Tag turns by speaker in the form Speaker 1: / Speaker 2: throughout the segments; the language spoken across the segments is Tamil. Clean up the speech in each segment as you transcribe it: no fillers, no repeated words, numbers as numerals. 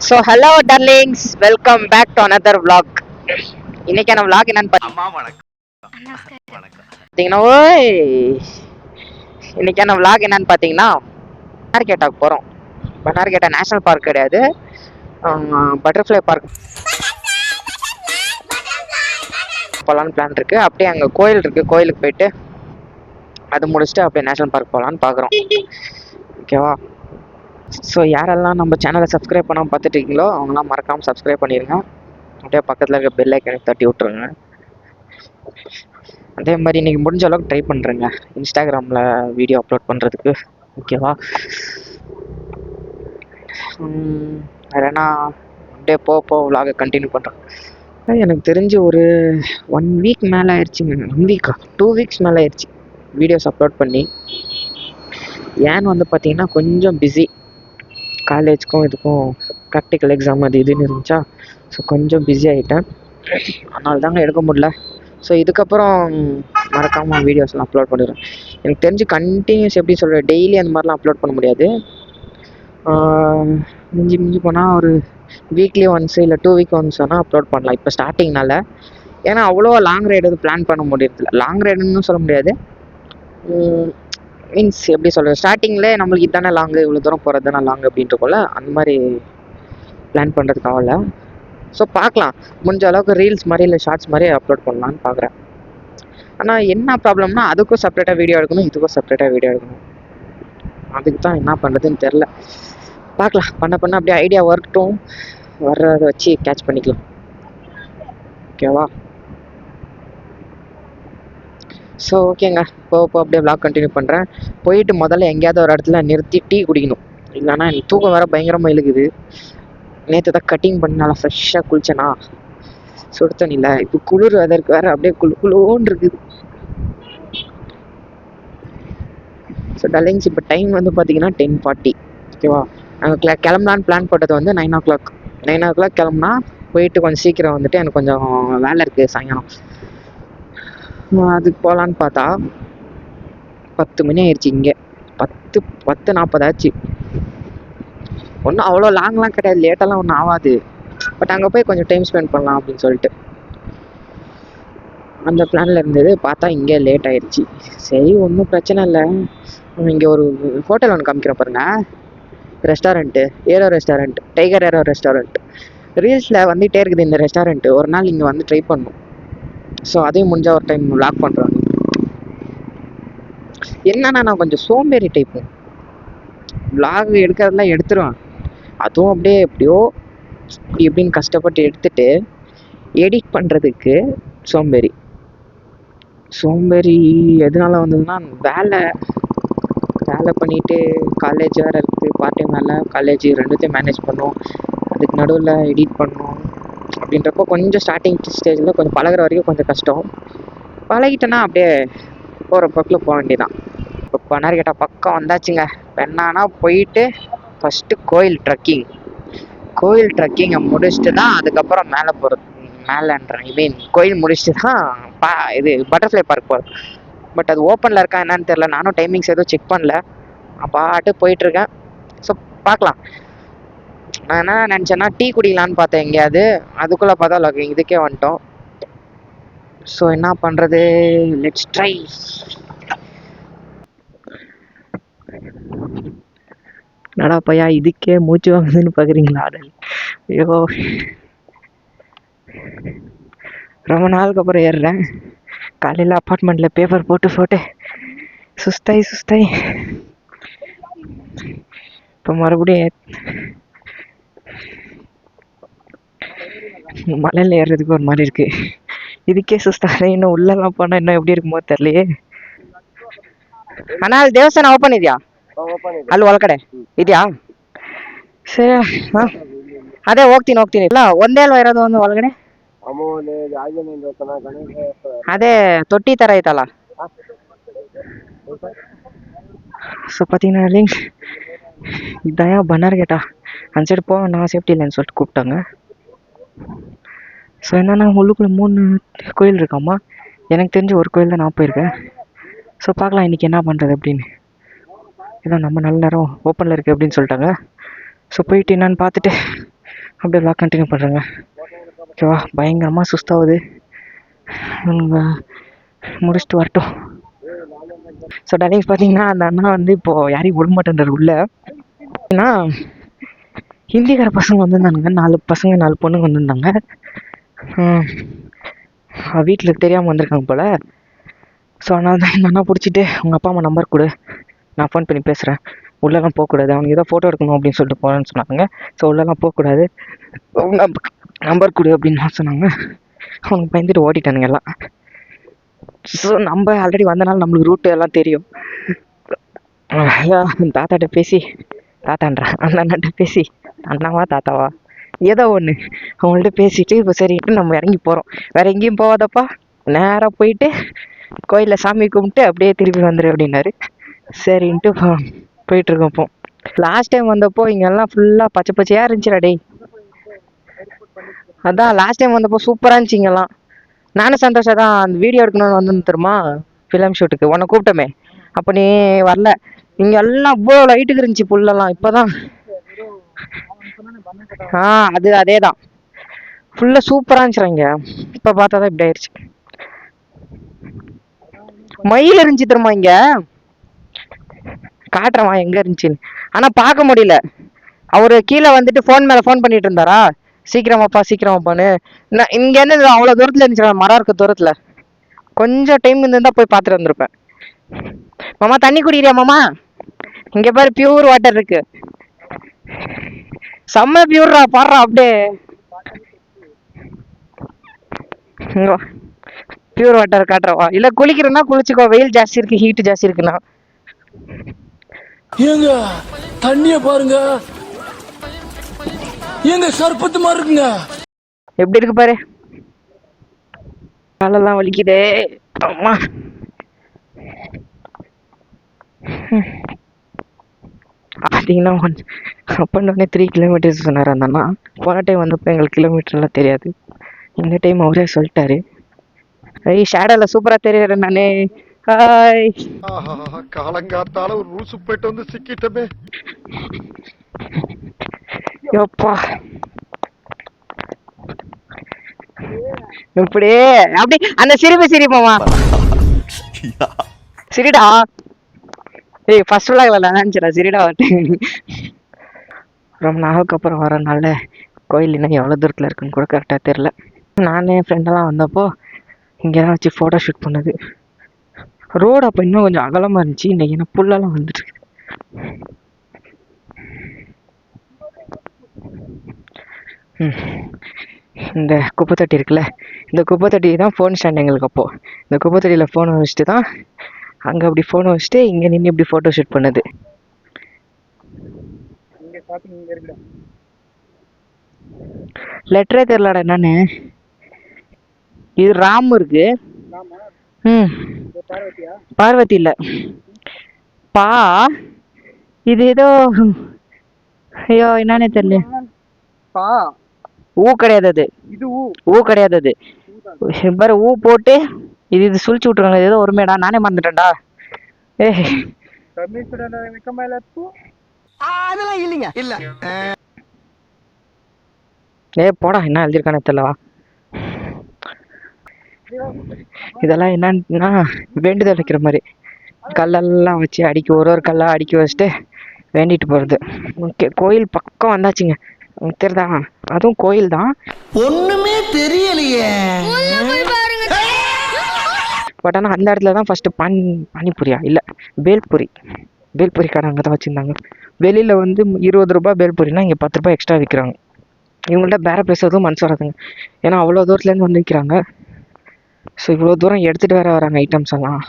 Speaker 1: So hello darlings, welcome back to another vlog. இன்னைக்கான vlog என்னன்னு பார்த்தீங்கன்னா, இன்னைக்கான vlog என்னன்னு பார்த்தீங்கன்னா, பனார்கேட்டாக்கு போகிறோம். பனார்கேட்டா நேஷனல் பார்க் கிடையாது, பட்டர்ஃப்ளை பார்க் போகலான்னு பிளான் இருக்கு. அப்படியே அங்கே கோயில் இருக்கு, கோயிலுக்கு போயிட்டு அது முடிச்சுட்டு அப்படியே நேஷனல் பார்க் போகலான்னு பார்க்குறோம். ஓகேவா? ஸோ யாரெல்லாம் நம்ம சேனலை சப்ஸ்கிரைப் பண்ணாமல் பார்த்துட்டு இருக்கீங்களோ அவங்களாம் மறக்காமல் சப்ஸ்கிரைப் பண்ணிடுங்க. அப்படியே பக்கத்தில் இருக்க பெல் ஐக்கனை தட்டி விட்ருங்க. அதே மாதிரி இன்றைக்கி முடிஞ்ச அளவுக்கு ட்ரை பண்ணுறேங்க இன்ஸ்டாகிராமில் வீடியோ அப்லோட் பண்ணுறதுக்கு. ஓகேவா? வேறேன்னா அப்படியே விலாகை கண்டினியூ பண்ணுறேன். எனக்கு தெரிஞ்சு ஒரு 1 வீக் மேலே ஆயிடுச்சுங்க. 1 வீக்கா 2 வீக்ஸ் மேலே ஆயிடுச்சு வீடியோஸ் அப்லோட் பண்ணி. ஏன்னு வந்து பார்த்தீங்கன்னா கொஞ்சம் பிஸி, காலேஜுக்கும் இதுக்கும் ப்ராக்டிக்கல் எக்ஸாம் அது இதுன்னு இருந்துச்சா. ஸோ கொஞ்சம் பிஸி ஆகிட்டேன், அதனால தாங்க எடுக்க முடியல. ஸோ இதுக்கப்புறம் மறக்காமல் வீடியோஸ்லாம் அப்லோட் பண்ணிடுவேன். எனக்கு தெரிஞ்சு கண்டினியூஸ் எப்படி சொல்கிறேன், டெய்லி அந்த மாதிரிலாம் அப்லோட் பண்ண முடியாது. மிஞ்சி போனால் ஒரு வீக்லி ஒன்ஸு இல்லை 2 வீக் ஒன்ஸ் வேணால் அப்லோட் பண்ணலாம் இப்போ ஸ்டார்டிங்னால. ஏன்னா அவ்வளோ லாங் ரைடு எதுவும் பிளான் பண்ண முடியறதில்ல. லாங் ரைடுன்னு சொல்ல முடியாது, மீன்ஸ் எப்படி சொல்கிறது, ஸ்டார்டிங்கில் நம்மளுக்கு இதானே லாங்கு, இவ்வளோ தூரம் போகிறது தானே லாங் அப்படின்ட்டு போல் அந்த மாதிரி பிளான் பண்ணுறதுக்கு ஆகல. ஸோ பார்க்கலாம், முடிஞ்ச அளவுக்கு ரீல்ஸ் மாதிரி இல்லை ஷார்ட்ஸ் மாதிரி அப்லோட் பண்ணலான்னு பார்க்குறேன். ஆனால் என்ன ப்ராப்ளம்னா அதுக்கும் செப்பரேட்டாக வீடியோ எடுக்கணும், இதுக்கும் செப்பரேட்டாக வீடியோ எடுக்கணும். அதுக்கு தான் என்ன பண்ணுறதுன்னு தெரில. பார்க்கலாம், பண்ண அப்படியே ஐடியா ஒர்க்ட்டும், வர்றதை வச்சு கேட்ச் பண்ணிக்கலாம். ஓகேவா? ஸோ ஓகேங்க, இப்போ அப்படியே விளாக் கண்டினியூ பண்ணுறேன். போயிட்டு முதல்ல எங்கேயாவது ஒரு இடத்துல நிறுத்தி டீ குடிக்கணும், இல்லைன்னா எனக்கு தூக்கம் வேறு பயங்கரமாக இழுக்குது. நேற்று தான் கட்டிங் பண்ணி நல்லா ஃப்ரெஷ்ஷாக குளிச்சேனா சுடு தண்ணியில். இப்போ குளிர் அதற்கு வேறு அப்படியே குளுன்னு இருக்குது. ஸோ டல்லிங்ஸ் இப்போ டைம் வந்து பார்த்தீங்கன்னா 10:40. ஓகேவா? நாங்கள் கிளம்பலான்னு பிளான் போட்டது வந்து 9 o'clock. 9 o'clock கிளம்புனா போயிட்டு கொஞ்சம் சீக்கிரம் வந்துட்டு எனக்கு கொஞ்சம் வேலை இருக்குது சாயங்காலம், அதுக்கு போகலான்னு பார்த்தா 10 மணி ஆயிடுச்சு. இங்கே 10:40 ஆச்சு. ஒன்றும் அவ்வளோ லாங்லாம் கிடையாது, லேட்டெல்லாம் ஒன்றும் ஆகாது. பட் அங்கே போய் கொஞ்சம் டைம் ஸ்பெண்ட் பண்ணலாம் அப்படின்னு சொல்லிட்டு அந்த பிளானில் இருந்தது. பார்த்தா இங்கே லேட் ஆயிடுச்சு. சரி, ஒன்றும் பிரச்சனை இல்லை. இங்கே ஒரு ஹோட்டல் ஒன்று காமிக்கிறேன் பாருங்க, restaurant, aero restaurant, tiger aero restaurant. ரீல்ஸில் வந்துகிட்டே இருக்குது இந்த ரெஸ்டாரண்ட்டு. ஒரு நாள் இங்கே வந்து ட்ரை பண்ணணும். ஸோ அதையும் முடிஞ்சால் ஒரு டைம் லாக் பண்ணுறேன். என்னன்னா நான் கொஞ்சம் சோம்பேறி டைப்பு. விளாக் எடுக்கிறதெல்லாம் எடுத்துருவேன், அதுவும் அப்படியே எப்படியோ எப்படின்னு கஷ்டப்பட்டு எடுத்துட்டு எடிட் பண்ணுறதுக்கு சோம்பேறி எதனால வந்ததுன்னா, வேலை பண்ணிவிட்டு காலேஜ் வேறு இருக்குது, பார்ட் டைம் வேலை காலேஜ் ரெண்டுத்தையும் மேனேஜ் பண்ணணும். அதுக்கு நடுவில் எடிட் பண்ணணும் அப்படின்றப்போ கொஞ்சம் ஸ்டார்டிங் ஸ்டேஜில் கொஞ்சம் பழகிற வரைக்கும் கொஞ்சம் கஷ்டம். பழகிட்டேன்னா அப்படியே போகிற பக்கில் போக வேண்டியதான். இப்போ பனார்கேட்டா பக்கம் வந்தாச்சுங்க. என்னன்னா போயிட்டு ஃபஸ்ட்டு கோயில் ட்ரக்கிங்கை முடிச்சுட்டு தான் அதுக்கப்புறம் மேலே போகிறது. மேலேன்றேன், ஐ மீன் கோயில் முடிச்சுட்டு தான் இது பட்டர்ஃப்ளை பார்க் போகிறது. பட் அது ஓப்பனில் இருக்கா என்னன்னு தெரில, நானும் டைமிங்ஸ் எதுவும் செக் பண்ணல, நான் பாட்டு போயிட்டுருக்கேன். ஸோ பார்க்கலாம். நான் என்ன நினச்சேன்னா டீ குடிக்கலான்னு பார்த்தேன் எங்கேயாவது, அதுக்குள்ளே பார்த்தா இதுக்கே வந்துட்டோம். ஸோ என்ன பண்ணுறது, லெட்ஸ் ட்ரை. நடா பையா, இதுக்கே மூச்சு வாங்குதுன்னு பார்க்குறீங்களா? ஐயோ, ரொம்ப நாளுக்கு அப்புறம் ஏறுறேன். காலையில் அப்பார்ட்மெண்ட்டில் பேப்பர் போட்டு சுஸ்தாய் இப்போ மறுபடியும் மலையில் ஏறுறதுக்கு ஒரு மாதிரி இருக்குது. இதுக்கே ಸುಸ್ತಾಗಿದೆ, இன்னும் உள்ளெல்லாம் போனால் இன்னும் எப்படி இருக்குமோ தெரியலையே. ಅಣ್ಣ ಅಲ್ಲಿ ದೇವಸ್ಥಾನ ಓಪನ್ ಇದೆಯಾ? ಅಲ್ಲಿ ಒಳಗಡೆ ಇದೆಯಾ? ಸರಿ, ಹಾಂ ಅದೇ ಹೋಗ್ತೀನಿ. ಇಲ್ಲ ಒಂದೇ ಅಲ್ವಾ ಇರೋದು ಒಂದು ಒಳಗಡೆ? ಅದೇ ತೊಟ್ಟಿ ಥರ ಐತಲ್ಲ. ஸோ பார்த்தீங்கன்னா லிங்க் இதாயா பனார்கேட்டா, அந்த சைடு போக நான் சேஃப்டி இல்லைன்னு சொல்லிட்டு கூப்பிட்டாங்க. ஸோ என்னென்னா உள்ளுக்குள்ளே 3 கோயில் இருக்காம்மா. எனக்கு தெரிஞ்ச ஒரு கோயில் தான் நான் போயிருக்கேன். ஸோ பார்க்கலாம் இன்றைக்கி என்ன பண்ணுறது அப்படின்னு. ஏதோ நம்ம நல்ல நேரம் ஓப்பனில் இருக்குது அப்படின்னு சொல்லிட்டாங்க. ஸோ போயிட்டு என்னன்னு பார்த்துட்டு அப்படியே vlog கண்டினியூ பண்ணுறேங்க. ஓகேவா? பயங்கரமாக சுஸ்தாகுது. முடிச்சுட்டு வரட்டும். ஸோ டார்லிங்ஸ் பார்த்தீங்கன்னா அந்த அண்ணா வந்து இப்போது யாரையும் விட மாட்டேன்றார் உள்ள. ஏன்னா ஹிந்திக்கார பசங்க வந்திருந்தானுங்க, 4 பசங்க 4 பொண்ணுங்க வந்திருந்தாங்க. வீட்டில் தெரியாமல் வந்திருக்காங்க போல். ஸோ அதனால தான் இந்த அண்ணா பிடிச்சிட்டு உங்கள் அப்பா அம்மா நம்பர் கொடு, நான் ஃபோன் பண்ணி பேசுகிறேன், உள்ளெல்லாம் போகக்கூடாது, அவனுக்கு ஏதோ ஃபோட்டோ எடுக்கணும் அப்படின்னு சொல்லிட்டு போகிறேன்னு சொன்னாங்க. ஸோ உள்ளெல்லாம் போகக்கூடாது, நம்பர் கொடு அப்படின்னு சொன்னாங்க. அவனுக்கு பயந்துட்டு ஓட்டிட்டானுங்க எல்லாம். ஸோ நம்ம ஆல்ரெடி வந்தனால நம்மளுக்கு ரூட்டு எல்லாம் தெரியும். தாத்தாட்ட பேசி, தாத்தான்றா அந்த அண்ணாட்ட பேசி, அண்ணாவா தாத்தாவா ஏதோ ஒன்று அவங்கள்ட்ட பேசிட்டு இப்போ சரின்ட்டு நம்ம இறங்கி போகிறோம். வேறு எங்கேயும் போகாதப்பா, நேராக போயிட்டு கோயிலில் சாமி கும்பிட்டு அப்படியே திருப்பி வந்துடு அப்படின்னாரு. சரின்ட்டு போயிட்டுருக்கோம். இப்போ லாஸ்ட் டைம் வந்தப்போ இங்கெல்லாம் ஃபுல்லாக பச்சை பச்சையாக இருந்துச்சுடா டேய். அதான் லாஸ்ட் டைம் வந்தப்போ சூப்பராக இருந்துச்சு இங்கெல்லாம். நானும் சந்தோஷம் தான் அந்த வீடியோ எடுக்கணும்னு வந்து தெரியுமா ஃபிலிம் ஷூட்டுக்கு, உன்னை கூப்பிட்டோமே அப்போ நீ வரல. இங்கே எல்லாம் அவ்வளோ லைட்டுக்கு இருந்துச்சு புல்லெல்லாம். இப்போ தான் அதே தான் ஃபுல்லாக சூப்பராக இருந்துச்சுறாங்க. இப்போ பார்த்தா தான் இப்படி ஆயிடுச்சு. மயில் இருந்துச்சு தெரியுமா இங்கே, காட்டுறவா எங்கே இருந்துச்சுன்னு. ஆனால் பார்க்க முடியல. அவரு கீழே வந்துட்டு ஃபோன் மேலே ஃபோன் பண்ணிட்டு இருந்தாரா, சீக்கிரமாப்பா சீக்கிரமாப்பான்னு. நான் இங்கேருந்து அவ்வளோ தூரத்தில் இருந்துச்சு, மரம் இருக்க தூரத்தில். கொஞ்சம் டைம் இருந்தால் போய் பார்த்துட்டு வந்திருப்பேன். மாமா தண்ணி குடிக்கிறியா மாமா? இங்கே பாரு பியூர் வாட்டர் இருக்கு, செம்ம பியூர்ரா, பாடுறா அப்படியே பியூர் வாட்டர் காட்டுறவா? இல்லை குளிக்கிறேன்னா குளிச்சுக்கோ, வெயில் ஜாஸ்தி இருக்கு, ஹீட் ஜாஸ்தி இருக்குண்ணா.
Speaker 2: ஏங்க தண்ணிய பாருங்க, ஏங்க சர்பத்து மாதிரி இருக்குங்க.
Speaker 1: எப்படி இருக்கு பாரு, காலெல்லாம் வலிக்குதே அம்மா. பார்த்தீங்கன்னா அப் அண்ட் டவுனே 3 கிலோமீட்டர்ஸ் சொன்னார் அந்த அண்ணா. போன டைம் வந்தப்போ எங்களுக்கு கிலோமீட்டர்லாம் தெரியாது, இந்த டைம் அவரே சொல்லிட்டாரு. ஐய் ஷேடோல சூப்பராக தெரியுற நானே. ஹாய்.
Speaker 3: காலங்காத்தால ஒரு ரூசு போயிட்டு வந்து சிக்கிட்டமே.
Speaker 1: யப்பா இப்படியே அப்படி அந்த சிரிமாமா சிரிடா. ஏய் ஃபர்ஸ்ட் விளாக்ல நினச்சிடா சிரிடா வரட்டேன். ரொம்ப நாளுக்கு அப்புறம் வரனால கோயில் இன்னும் எவ்வளோ தூரத்தில் இருக்குன்னு கூட கரெக்டாக தெரில. நானே என் ஃப்ரெண்டெல்லாம் வந்தப்போ இங்கே தான் வச்சு ஃபோட்டோ ஷூட் பண்ணது. ரோடு அப்போ இன்னும் கொஞ்சம் அகலமாக இருந்துச்சு, இன்னைக்கு என்ன புல்லெல்லாம் வந்துட்டு. இந்த குப்பை தொட்டி இருக்குல்ல, இந்த குப்பை தொட்டி தான் ஃபோன் ஸ்டாண்ட் எங்களுக்கு. அப்போது இந்த குப்பை தொட்டியில் ஃபோனை வச்சுட்டு தான் அங்கே அப்படி ஃபோனை வச்சுட்டு இங்கே நின்று இப்படி ஃபோட்டோ ஷூட் பண்ணுது. லெட்டரே தெரிலடா என்னன்னு. இது ராம் இருக்கு. பார்வதி இல்லை பா, இது ஏதோ ஐயோ என்னன்னே தெரியல. ஊ கிடையாது அது, ஊ கிடையாது அது. பாரு ஊ போட்டு இது சுழிச்சு விட்டுருக்காங்க, ஏதோ ஒருமேடா, நானே மறந்துட்டேன்டா. போடா என்ன எழுதிருக்கானே தெரியலவா. இதெல்லாம் என்னன்னா வேண்டுதல் வைக்கிற மாதிரி கல்லெல்லாம் வச்சு ஒரு கல்லாக அடுக்கி வச்சுட்டு வேண்டிட்டு போகிறது. ஓகே கோயில் பக்கம் வந்தாச்சுங்க, தெரியுதா? அதுவும் கோயில் தான்,
Speaker 2: ஒண்ணுமே தெரியலையே.
Speaker 1: பட் ஆனால் அந்த இடத்துல தான் ஃபஸ்ட்டு பானிபூரியா இல்லை பேல்பூரி கடை அங்கே தான் வச்சுருந்தாங்க. வெளியில் வந்து 20 ரூபா பேல்பூரினா இங்கே 10 ரூபாய் எக்ஸ்ட்ரா விற்கிறாங்க. இவங்கள்ட்ட பேர பேசுறதும் மனசு வராதுங்க, ஏன்னா அவ்வளோ தூரத்துலேருந்து வந்து விற்கிறாங்க. ஸோ இவ்வளோ தூரம் எடுத்துகிட்டு வேறு வராங்க ஐட்டம்ஸ் எல்லாம்,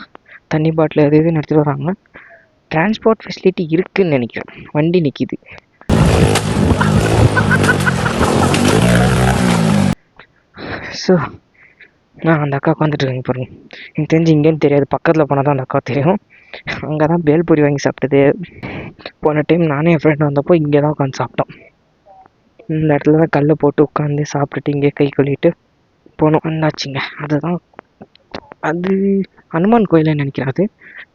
Speaker 1: தண்ணி பாட்டில் அது இதுன்னு எடுத்துகிட்டு வராங்க. டிரான்ஸ்போர்ட் ஃபெசிலிட்டி இருக்குதுன்னு நினைக்கிறேன், வண்டி நிற்கிது. ஸோ நான் அந்த அக்காவுக்கு வந்துட்டு இருக்கேங்க பாருங்க. எனக்கு தெரிஞ்சு இங்கேன்னு தெரியாது, பக்கத்தில் போனால் தான் அந்த அக்கா தெரியும். அங்கே தான் பேல்பூரி வாங்கி சாப்பிட்டது. போன டைம் நானே என் ஃப்ரெண்ட் வந்தப்போ இங்கே தான் உட்காந்து சாப்பிட்டோம். இந்த இடத்துல தான் கல் போட்டு உட்காந்து சாப்பிட்டுட்டு இங்கே கை கழுவிட்டு போனோம். வந்தாச்சுங்க. அதுதான் அது ஹனுமான் கோயில்னு நினைக்கிறேன். அது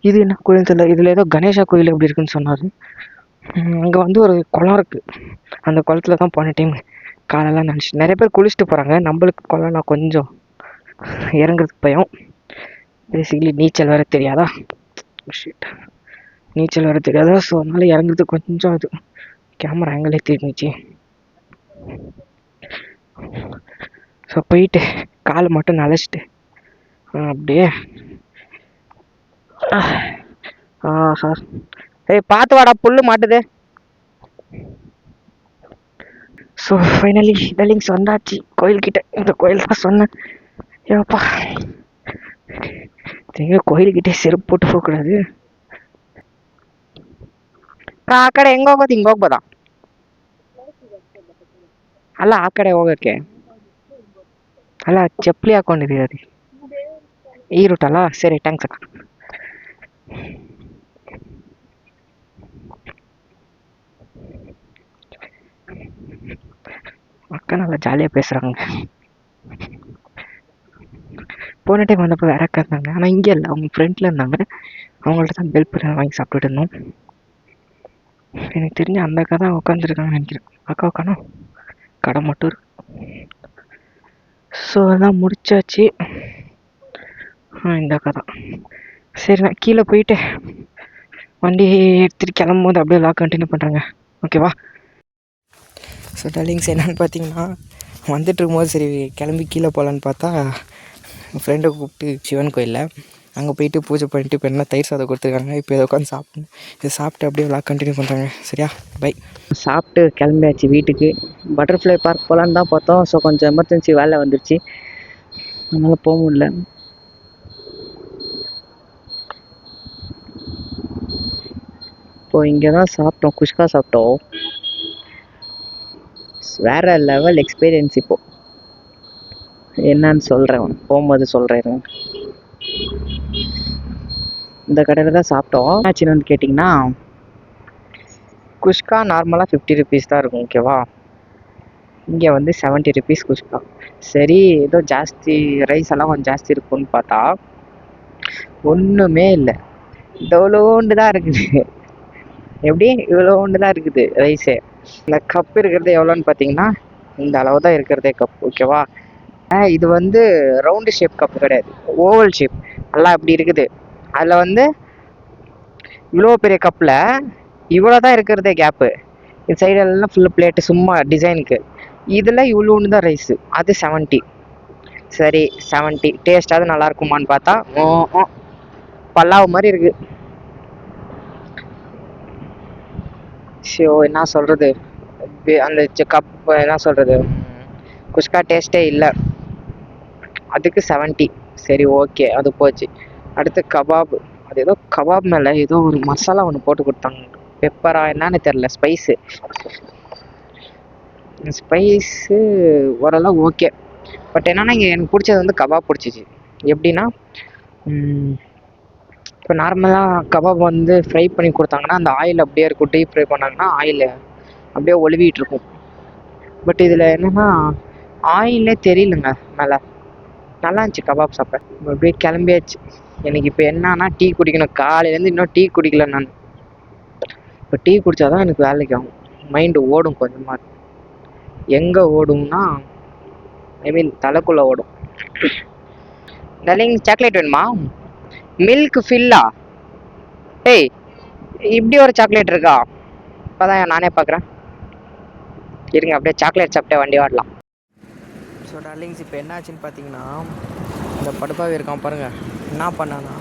Speaker 1: இது என்ன கோயில் தெரியல, இதில் ஏதோ கணேசா கோயில் எப்படி இருக்குன்னு சொன்னார். அங்கே வந்து ஒரு குளம் இருக்குது, அந்த குளத்துல தான் போன டைம் காலெல்லாம் நினச்சிட்டு நிறைய பேர் குளிச்சுட்டு போகிறாங்க. நம்மளுக்கு கொள்ளனா கொஞ்சம் இறங்குறதுக்கு பயம். பேசிக்கலி நீச்சல் வேறு தெரியாதா, ஷிட், நீச்சல் வேறு தெரியாதா. ஸோ அதனால் இறங்குறதுக்கு கொஞ்சம் அது கேமரா ஆங்கிளே தெரிஞ்சிச்சு. ஸோ போயிட்டு கால் மட்டும் நனைச்சிட்டு அப்படியே ஆஹா, ஏய் பார்த்து வாடா புல்லு மாட்டுது. ஸோ ஃபைனலி டெல்லிங்ஸ் வந்தாச்சு கோயில்கிட்ட. இந்த கோயில் தான் சொன்னேன். ஏப்பா எங்க கோயில்கிட்டே செருப்பு போட்டு போகக்கூடாது. ಆ ಕಡೆ ಹೆಂಗೆ ಹೋಗೋದು? ಹಿಂಗೆ ಹೋಗ್ಬೋದಾ? ಅಲ್ಲ ಆ ಕಡೆ ಹೋಗೋಕ್ಕೆ ಅಲ್ಲ ಚಪ್ಪಲಿ ಹಾಕೊಂಡಿದ್ದೀವಿ ಅದು ಈ ರೂಟ್ ಅಲ್ಲ. ಸರಿ ಥ್ಯಾಂಕ್ಸ್ ಅಕ್ಕ. அக்கா நல்லா ஜாலியாக பேசுகிறாங்க. போன டைம் வந்தப்போ வேற அக்கா இருந்தாங்க, ஆனால் இங்கே இல்லை, அவங்க ஃப்ரெண்டில் இருந்தாங்க. அவங்கள்ட்ட தான் பெல் பண்ணி வாங்கி சாப்பிட்டுட்டு இருந்தோம். எனக்கு தெரிஞ்ச அந்த அக்கா தான் உட்காந்துருக்காங்கன்னு நினைக்கிறேன். அக்கா உட்காணும் கடை மட்டும் இருக்கு. ஸோ அதான் முடிச்சாச்சு. இந்த அக்கா தான். சரி நான் கீழே போயிட்டு வண்டி எடுத்துகிட்டு கிளம்பும்போது அப்படியே லாக் கண்டினியூ பண்ணுறேங்க. ஓகேவா? ஸோ டார்லிங்ஸ் என்னென்னு பார்த்தீங்கன்னா, வந்துட்டு இருக்கும்போது சரி கிளம்பி கீழே போகலான்னு பார்த்தா என் ஃப்ரெண்டை கூப்பிட்டு சிவன் கோயிலில் அங்கே போயிட்டு பூஜை பண்ணிட்டு இப்போ என்ன தயிர் சாதம் கொடுத்துருக்காங்க. இப்போ இதை உட்காந்து சாப்பிடணும். இதை சாப்பிட்டு அப்படியே விளாக் கண்டினியூ பண்ணுறாங்க. சரியா? பை. சாப்பிட்டு கிளம்பியாச்சு வீட்டுக்கு. பட்டர்ஃப்ளை பார்க் போகலான்னு தான் பார்த்தோம். ஸோ கொஞ்சம் எமர்ஜென்சி வேலை வந்துருச்சு, அதனால் போக முடியல. இப்போ இங்கே தான் சாப்பிட்டோம், குஷ்கா சாப்பிட்டோம். வேறு லெவல் எக்ஸ்பீரியன்ஸ். இப்போது என்னன்னு சொல்கிறேன், போகும்போது சொல்கிறேன். இந்த கடையில் தான் சாப்பிட்டோம். ஆச்சுன்னு வந்து கேட்டிங்கன்னா, குஷ்கா நார்மலாக 50 ருபீஸ் தான் இருக்கும். ஓகேவா? இங்கே வந்து 70 ருபீஸ் குஷ்கா. சரி ஏதோ ஜாஸ்தி ரைஸ் எல்லாம் கொஞ்சம் ஜாஸ்தி இருக்குன்னு பார்த்தா ஒன்றுமே இல்லை, இவ்வளோண்டு தான் இருக்குது. எப்படி இவ்வளோண்டு தான் இருக்குது ரைஸே. இந்த கப் இருக்கிறது எவ்வளோன்னு பார்த்தீங்கன்னா இந்த அளவு தான் இருக்கிறதே கப். ஓகேவா? இது வந்து ரவுண்டு ஷேப் கப் கிடையாது, ஓவல் ஷேப். நல்லா இப்படி இருக்குது. அதில் வந்து இவ்வளோ பெரிய கப்பில் இவ்வளோ தான் இருக்கிறதே கேப்பு. இந்த சைடெல்லாம் ஃபுல்லு பிளேட்டு சும்மா டிசைனுக்கு. இதில் இவ்வளோ ஒன்று தான் ரைஸு. அது 70. சரி 70 டேஸ்ட்டாவது நல்லா இருக்குமான்னு பார்த்தா பல்லாவு மாதிரி இருக்குது. ஸோ என்ன சொல்கிறது, அந்த கப் என்ன சொல்கிறது, குஷ்கா டேஸ்ட்டே இல்லை. அதுக்கு 70. சரி ஓகே, அது போச்சு. அடுத்து கபாப். அது ஏதோ கபாப் மேலே ஏதோ ஒரு மசாலா ஒன்று போட்டு கொடுத்தாங்க, பெப்பரா என்னன்னு தெரில, ஸ்பைஸு ஓரளவு ஓகே. பட் என்னன்னா இங்கே எனக்கு பிடிச்சது வந்து கபாப் பிடிச்சிச்சு. எப்படின்னா இப்போ நார்மலாக கபாப் வந்து ஃப்ரை பண்ணி கொடுத்தாங்கன்னா அந்த ஆயில் அப்படியே இருக்கும். டீப் ஃப்ரை பண்ணாங்கன்னா ஆயில் அப்படியே ஒழுவிட்டு இருக்கும். பட் இதில் என்னென்னா ஆயிலே தெரியலங்க மேலே. நல்லா இருந்துச்சு கபாப் சாப்பிட. அப்படியே கிளம்பியாச்சு. எனக்கு இப்போ என்னன்னா டீ குடிக்கணும். காலையிலேருந்து இன்னும் டீ குடிக்கல நான். இப்போ டீ குடித்தாதான் எனக்கு வேலைக்கு ஆகும், மைண்டு ஓடும் கொஞ்சமாக. எங்கே ஓடும்னா ஐ மீன் தலைக்குள்ளே ஓடும். டார்லிங் சாக்லேட் வேணுமா? மில்க் ஃபில்லா? ஏய் இப்படி ஒரு சாக்லேட் இருக்கா? இப்போதான் நானே பார்க்குறேன். இருங்க அப்படியே சாக்லேட் சாப்பிட்டே வண்டி வாடலாம். ஸோ டார்லிங்ஸ் இப்போ என்ன ஆச்சுன்னு பார்த்தீங்கன்னா, இந்த படுப்பாவே இருக்கான் பாருங்கள், என்ன பண்ணானா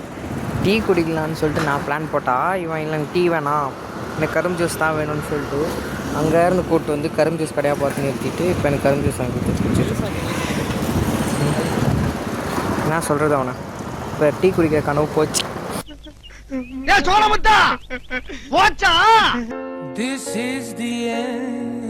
Speaker 1: டீ குடிக்கலான்னு சொல்லிட்டு நான் பிளான் போட்டால் இவன் இல்லை டீ வேணாம் எனக்கு கரும்பு ஜூஸ் தான் வேணும்னு சொல்லிட்டு அங்கேருந்து கூப்பிட்டு வந்து கரும்பு ஜூஸ் கடையாக பார்த்து நிறுத்திட்டு இப்போ எனக்கு கரும்பு ஜூஸ் வாங்கி கொடுத்து குடிச்சிட்டு என்ன சொல்கிறது அவனை. இப்போ டீ குடிக்கிற கனவு போச்சு.
Speaker 2: This is the end.